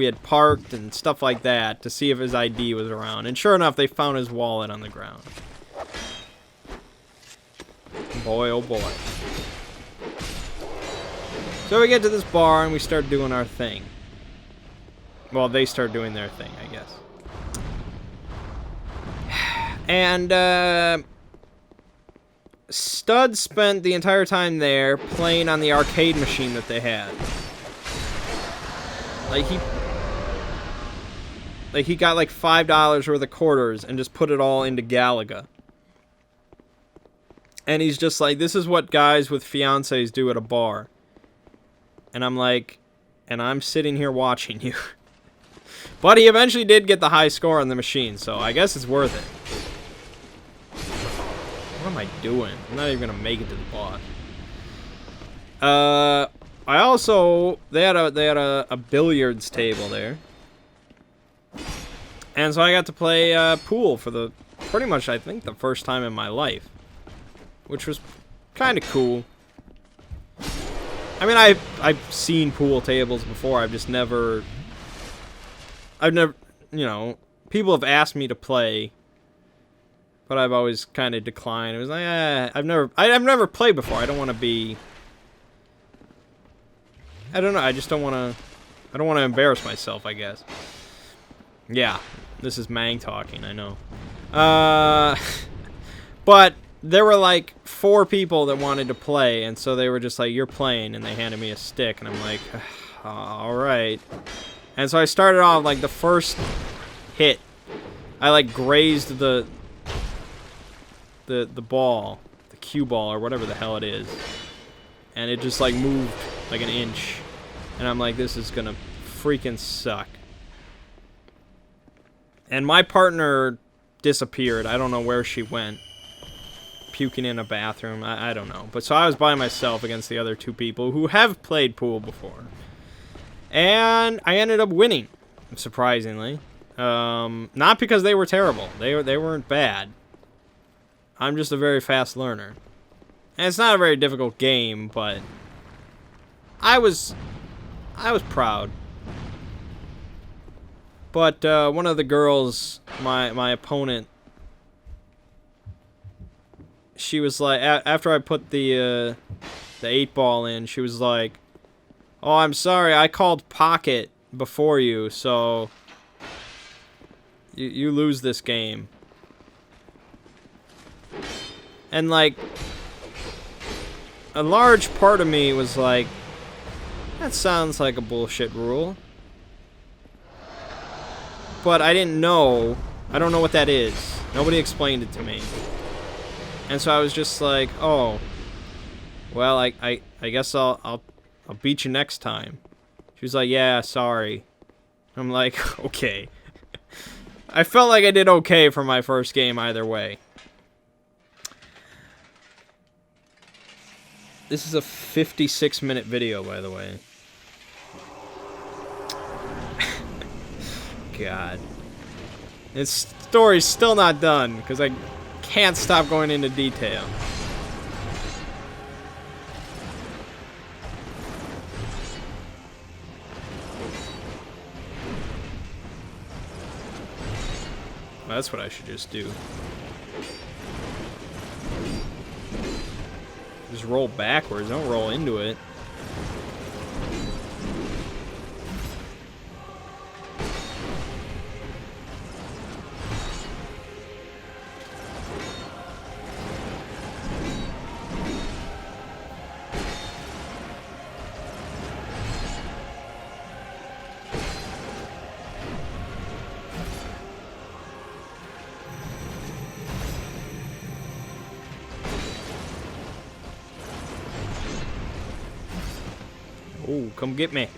had parked and stuff like that to see if his ID was around. And sure enough, they found his wallet on the ground. Boy, oh boy. So we get to this bar and we start doing our thing. Well, they start doing their thing, I guess. And, Stud spent the entire time there playing on the arcade machine that they had. Like, he got like $5 worth of quarters and just put it all into Galaga. And he's just like, this is what guys with fiancés do at a bar. And I'm like, and I'm sitting here watching you. But he eventually did get the high score on the machine, so I guess it's worth it. What am I doing? I'm not even gonna make it to the boss. I also they had a billiards table there, and so I got to play pool for the pretty much I think the first time in my life, which was kind of cool. I mean, I've seen pool tables before. I've never, you know, people have asked me to play, but I've always kind of declined. It was like, I've never played before. I don't want to be, I don't know. I just don't want to, I don't want to embarrass myself, I guess. Yeah, this is Mangg talking, I know. But there were like 4 people that wanted to play, and so they were just like, you're playing, and they handed me a stick, and I'm like, alright. And so I started off, like, the first hit, I like grazed the ball, the cue ball, or whatever the hell it is, and it just like moved like an inch, and I'm like, this is gonna freaking suck. And my partner disappeared. I don't know where she went. Puking in a bathroom. I don't know. But so I was by myself against the other 2 people who have played pool before. And I ended up winning, surprisingly. Not because they were terrible. They weren't bad. I'm just a very fast learner. And it's not a very difficult game, but I was proud. But one of the girls, my opponent, she was like, after I put the 8-ball in, she was like, "Oh, I'm sorry, I called Pocket before you, so you lose this game." And like, a large part of me was like, that sounds like a bullshit rule. But I didn't know. I don't know what that is. Nobody explained it to me. And so I was just like, oh, well, I guess I'll beat you next time. She was like, yeah, sorry. I'm like, okay. I felt like I did okay for my first game either way. This is a 56-minute video, by the way. God. This story's still not done, because I can't stop going into detail. Well, that's what I should just do. Just roll backwards, don't roll into it. Oh, come get me.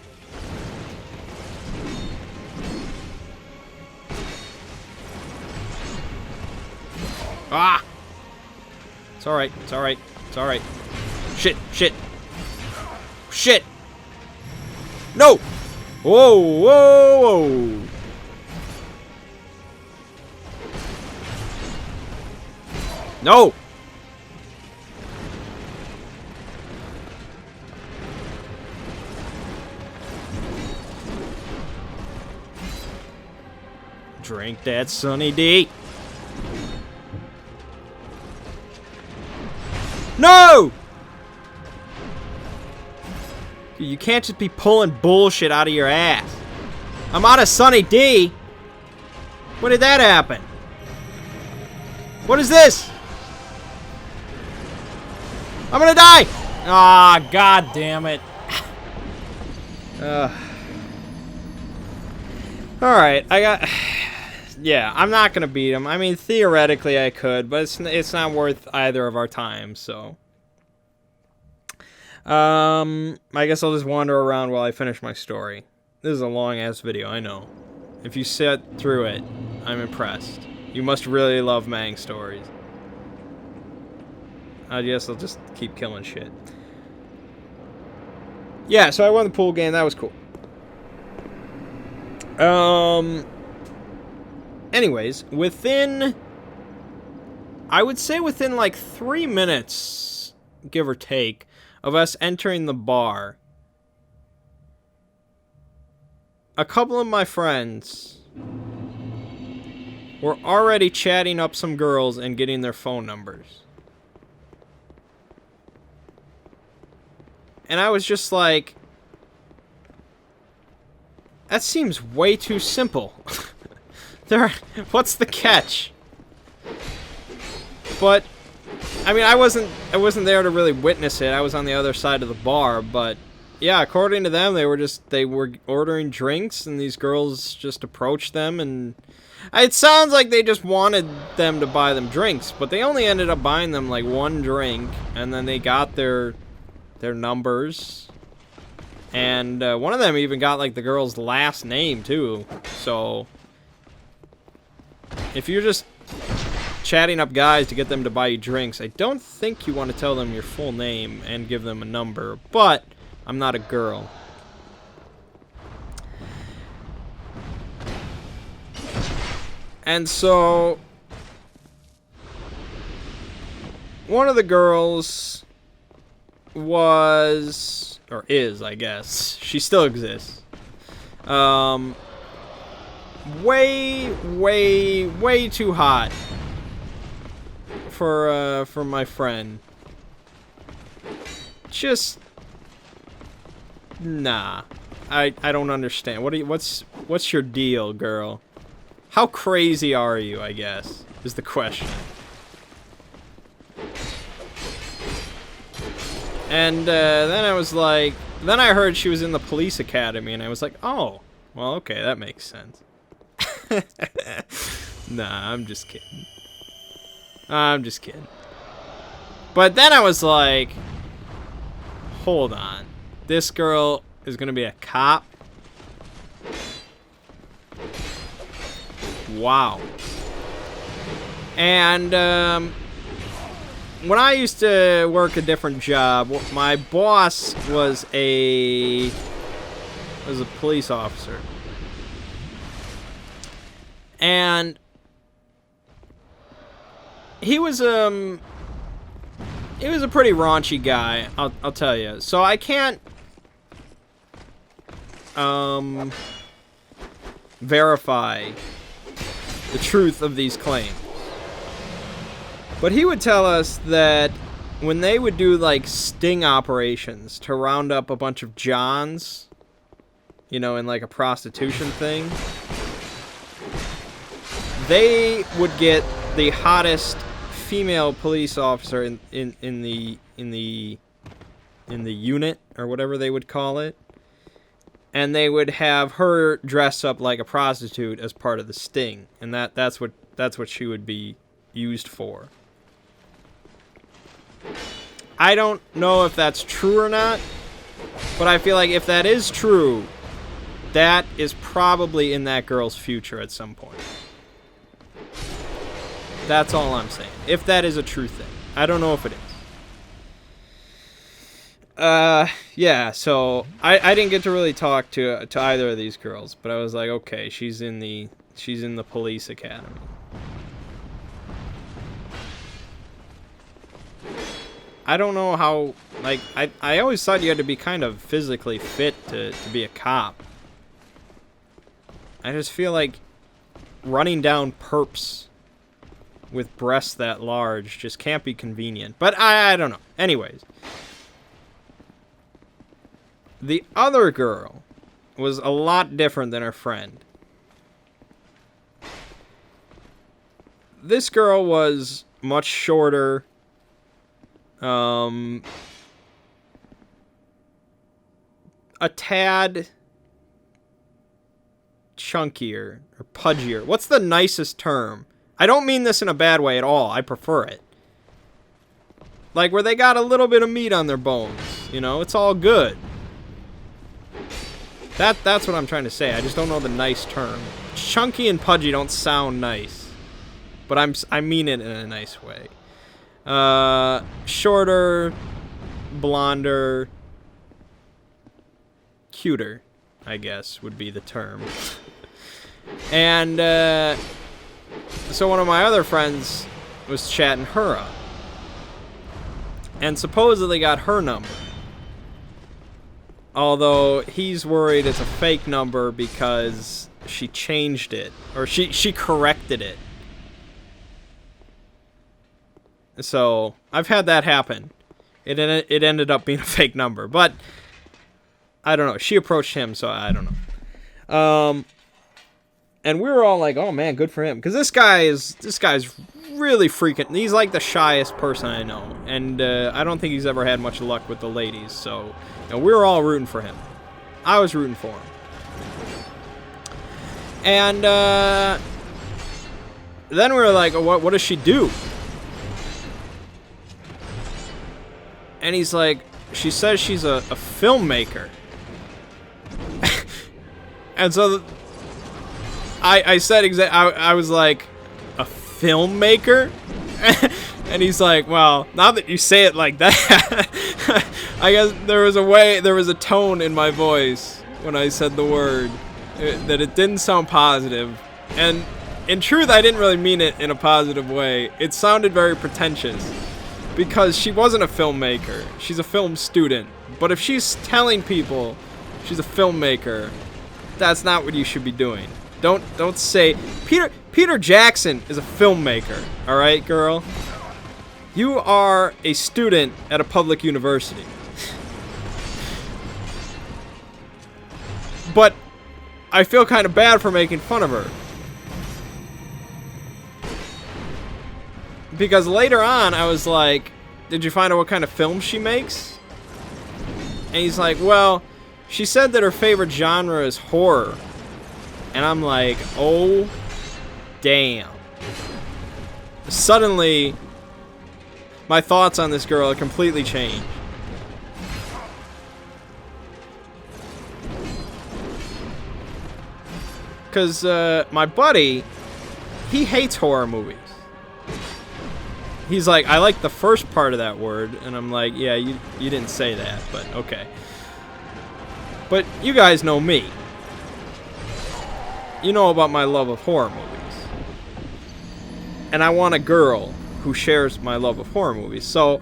Ah! It's alright, it's alright, it's alright. Shit, shit. Shit! No! Whoa, whoa, whoa! No! Drink that Sunny D. No! Dude, you can't just be pulling bullshit out of your ass. I'm out of Sunny D. When did that happen? What is this? I'm gonna die! Ah, god damn it. Alright, I got... Yeah, I'm not gonna beat him. I mean, theoretically I could, but it's not worth either of our time, so... I guess I'll just wander around while I finish my story. This is a long-ass video, I know. If you sit through it, I'm impressed. You must really love Mangg stories. I guess I'll just keep killing shit. Yeah, so I won the pool game, that was cool. Anyways, I would say within like 3 minutes, give or take, of us entering the bar, a couple of my friends were already chatting up some girls and getting their phone numbers. And I was just like, that seems way too simple. What's the catch? But I mean, I wasn't there to really witness it. I was on the other side of the bar, but yeah, according to them, they were ordering drinks, and these girls just approached them, and it sounds like they just wanted them to buy them drinks, but they only ended up buying them like one drink, and then they got their numbers, and one of them even got like the girl's last name too. So if you're just chatting up guys to get them to buy you drinks, I don't think you want to tell them your full name and give them a number, but I'm not a girl. And so one of the girls was, or is, I guess, she still exists, way too hot for my friend. Just nah. I don't understand. What's your deal, girl? How crazy are you, I guess, is the question. And then I was like, then I heard she was in the police academy, and I was like, oh, well, okay, that makes sense. Nah, I'm just kidding. I'm just kidding. But then I was like, hold on. This girl is gonna be a cop? Wow. And when I used to work a different job, my boss was a police officer. And he was a pretty raunchy guy, I'll tell you. So I can't verify the truth of these claims. But he would tell us that when they would do like sting operations to round up a bunch of Johns, you know, in like a prostitution thing, they would get the hottest female police officer in the unit, or whatever they would call it, and they would have her dress up like a prostitute as part of the sting, and that's what she would be used for. I don't know if that's true or not, but I feel like if that is true, that is probably in that girl's future at some point. That's all I'm saying. If that is a true thing. I don't know if it is. Yeah, so I didn't get to really talk to either of these girls, but I was like, okay, she's in the police academy. I don't know how, like, I always thought you had to be kind of physically fit to be a cop. I just feel like running down perps with breasts that large just can't be convenient. But I don't know. Anyways. The other girl was a lot different than her friend. This girl was much shorter. A tad chunkier or pudgier. What's the nicest term? I don't mean this in a bad way at all. I prefer it. Like where they got a little bit of meat on their bones. You know, it's all good. That's what I'm trying to say. I just don't know the nice term. Chunky and pudgy don't sound nice. But I mean it in a nice way. Shorter, blonder, cuter, I guess would be the term. And so one of my other friends was chatting her up, and supposedly got her number. Although he's worried it's a fake number because she changed it, or she corrected it. So I've had that happen. It ended up being a fake number, but I don't know. She approached him, so I don't know. And we were all like, "Oh man, good for him," because this guy's really freaking. He's like the shyest person I know, and I don't think he's ever had much luck with the ladies. So, you know, we were all rooting for him. I was rooting for him. And then we were like, oh, what does she do? And he's like, she says she's a filmmaker. And so I said I was like, a filmmaker? And he's like, well, now that you say it like that, I guess there was a tone in my voice when I said the word that it didn't sound positive. And in truth, I didn't really mean it in a positive way. It sounded very pretentious. Because she wasn't a filmmaker. She's a film student. But if she's telling people she's a filmmaker, that's not what you should be doing. Don't say Peter Jackson is a filmmaker. All right, girl. You are a student at a public university. But I feel kind of bad for making fun of her. Because later on, I was like, did you find out what kind of films she makes? And he's like, well, she said that her favorite genre is horror. And I'm like, oh, damn. Suddenly, my thoughts on this girl completely changed. Because my buddy, he hates horror movies. He's like, I like the first part of that word. And I'm like, yeah, you didn't say that, but okay. But you guys know me. You know about my love of horror movies. And I want a girl who shares my love of horror movies. So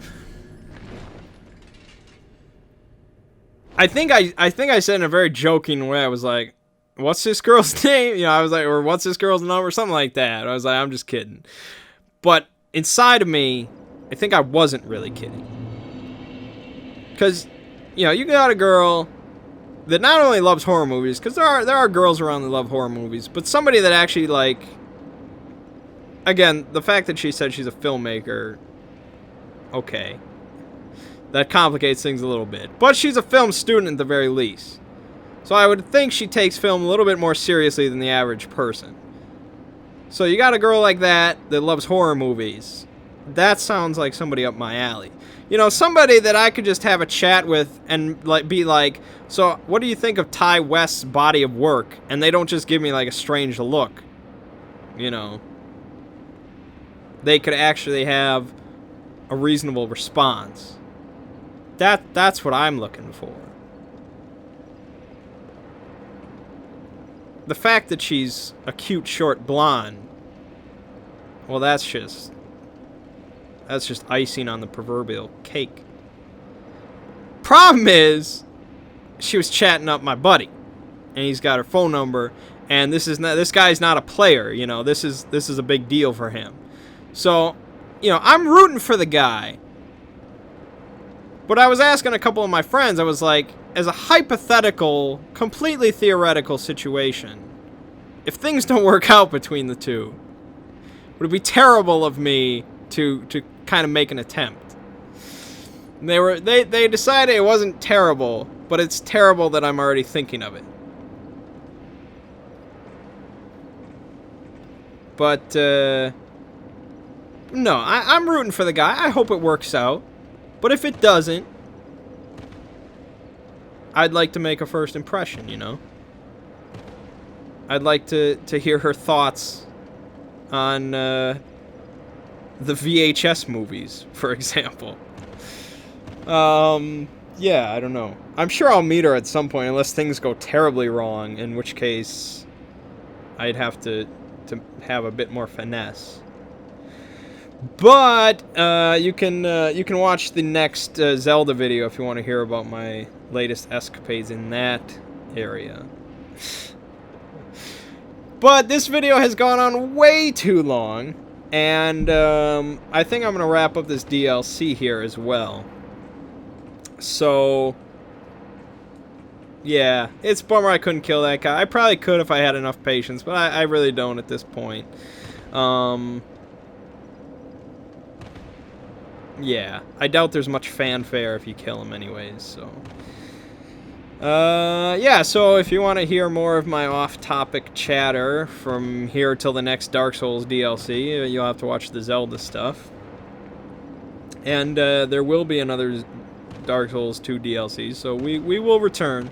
I think I said in a very joking way, I was like, what's this girl's name? You know, I was like, or what's this girl's number? Something like that. I was like, I'm just kidding. But inside of me, I think I wasn't really kidding. Because, you know, you got a girl that not only loves horror movies, because there are girls around that love horror movies, but somebody that actually, like, again, the fact that she said she's a filmmaker, okay, that complicates things a little bit. But she's a film student at the very least. So I would think she takes film a little bit more seriously than the average person. So you got a girl like that loves horror movies. That sounds like somebody up my alley. You know, somebody that I could just have a chat with and like be like, so what do you think of Ty West's body of work? And they don't just give me like a strange look. You know. They could actually have a reasonable response. That's what I'm looking for. The fact that she's a cute short blonde, well, that's just icing on the proverbial cake. Problem is, she was chatting up my buddy, and he's got her phone number, and this guy's not a player, you know. This is a big deal for him. So, you know, I'm rooting for the guy. But I was asking a couple of my friends, I was like, as a hypothetical, completely theoretical situation, if things don't work out between the two, would it be terrible of me to kind of make an attempt? And they decided it wasn't terrible, but it's terrible that I'm already thinking of it. But, no, I'm rooting for the guy. I hope it works out. But if it doesn't, I'd like to make a first impression, you know? I'd like to hear her thoughts on the VHS movies, for example. Yeah, I don't know. I'm sure I'll meet her at some point, unless things go terribly wrong, in which case I'd have to have a bit more finesse. But you can watch the next Zelda video if you want to hear about my latest escapades in that area. But this video has gone on way too long, and I think I'm going to wrap up this DLC here as well. So, yeah, it's a bummer I couldn't kill that guy. I probably could if I had enough patience, but I really don't at this point. Yeah, I doubt there's much fanfare if you kill him anyways, so. Yeah, so if you want to hear more of my off-topic chatter from here till the next Dark Souls DLC, you'll have to watch the Zelda stuff. And there will be another Dark Souls 2 DLC, so we will return.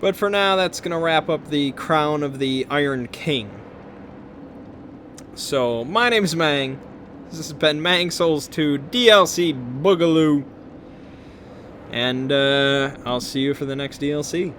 But for now, that's going to wrap up the Crown of the Iron King. So, my name's Mangg. This has been Mangg Souls 2 DLC Boogaloo. And I'll see you for the next DLC.